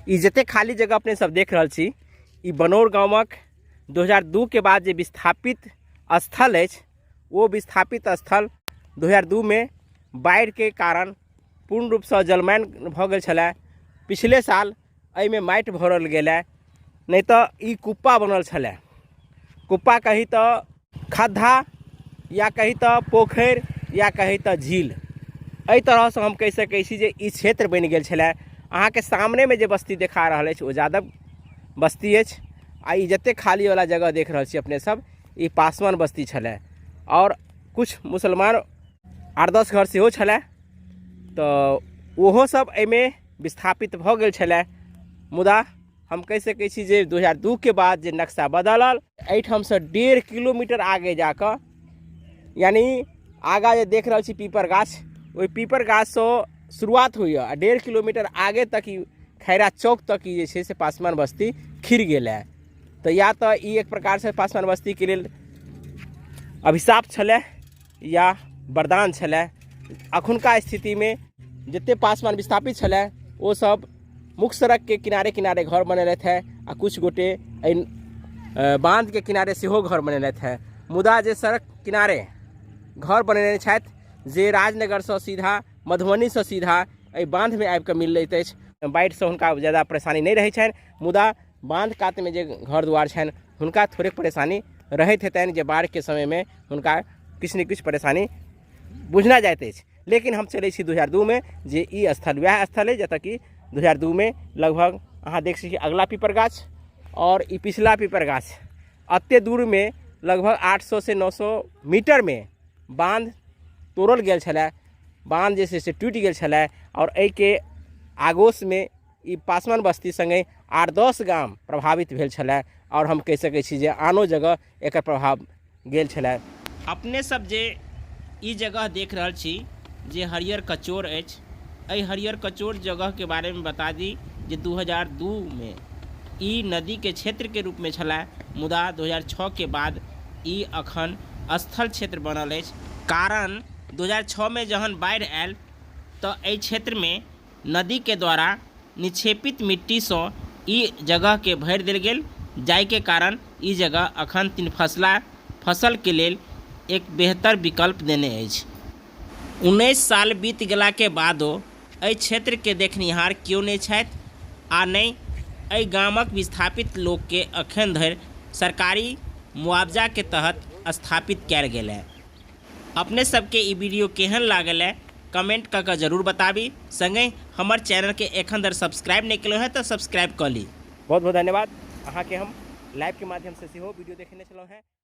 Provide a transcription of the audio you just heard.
ई जते खाली जगह अपने सब देख रहा छी, ई बनौर गाँवक 2002 के बाद जे विस्थापित स्थल अछि, वो विस्थापित स्थल 2002 में बाढ़ि के कारण पूर्ण रूप से जलमग्न भ गेल छलै। पिछले साल एहिमे माटि भरल गेलै, नहीं तो ई कुप्पा बनल छलै। कुप्पा कही तो खद्धा या कही तो पोखर या कही तो झील, एहि तरह से हम कह सकै छी जे ई क्षेत्र बनि गेल छलै। अहाँ के सामने में जे बस्ती देखा रहा है वो यादव बस्ती अछि, आ ई जते खाली वाला जगह देख रहा छी अपने सब, ई पासवान बस्ती छलै। और कुछ मुसलमान 8-10 घर सेहो छलै, तो ओहो सब एहिमे विस्थापित भ गेल छलै। मुदा हम कह सकै छी जे 2002 के बाद जे नक्शा बदलल, एहिठाम से 1.5 किलोमीटर आगे जाकर, यानी आगा जे देख रहा छी पीपर गाछ, वही पीपर गाछ से शुरुआत हुई है, 1.5 किलोमीटर आगे तक ही खैरा चौक तक ही जे छै से पासवान बस्ती खिर गेल है। तो या तो ई एक प्रकार से पासवान बस्ती के लिए अभिशाप छलै या वरदान छलै। अखुनका स्थिति में जते पासवान विस्थापित छलै वो सब मुख्य सड़क के किनारे किनारे घर बनेलथि है, आ कुछ गोटे बांध के किनारे सेहो घर बनेलथि है। मुदा जे सड़क किनारे घर बनेने छथि, जे राजनगर से सीधा मधुबनी से सीधा एहि बांध में आबि कऽ मिल लैत अछि, बाढ़ि से हुनका ज़्यादा परेशानी नहीं रहै छनि। मुदा बांध कात में जे घर दुआर छनि हुनका थोड़े परेशानी रहैत हेतनि, जे बाढ़ के समय में हुनका किछु ने किछु परेशानी बुझना जाइत अछि। लेकिन हम चलै छी 2002 में, जे ई स्थल वएह स्थल है जतऽ कि 2002 में लगभग अहाँ देख सकै छी अगला पीपर गाछ और ई पिछला पीपर गाछ, अते दूर में लगभग 800 से 900 मीटर में बांध तोड़ल गेल छलै। बांध जे छै से टूटि गेल छलै, और एहि के आगोश में ई पासवान बस्ती संगे 8-10 गाम प्रभावित भेल छलै, और हम कह सकै छी जे आनो जगह एकर प्रभाव गेल छलै। अपने सब जे ई जगह देख रहल छी जे हरियर कचोर अछि, एहि हरियर कचोर जगह के बारे में बता दी जे 2002 में ई नदी के क्षेत्र के रूप में छलै, मुदा 2006 के बाद ई अखन स्थल क्षेत्र बनल अछि। कारण 2006 में जहन बाढ़ि आयल तो एहि क्षेत्र में नदी के द्वारा निक्षेपित मिट्टी से ई जगह के भरि देल गेल, जाय के कारण ई जगह अखन 3 फसला फसल के लेल एक बेहतर विकल्प देने अछि। 19 साल बीत गेला के बादो एहि क्षेत्र के देखनिहार केओ नहीं छथि, आ नहीं एहि गामक विस्थापित लोक के अखन धरि सरकारी मुआवजा के तहत स्थापित कयल गेल है। अपने सबके ई वीडियो केहन लागल है कमेंट कऽ के जरूर बताबी। संगे हमर चैनल के एखन धरि सब्सक्राइब नहीं केलहुँ है तो सब्सक्राइब कर ली। बहुत बहुत धन्यवाद। अहाँ के हम लाइव के माध्यम से सेहो वीडियो देखने छलहुँ हैं।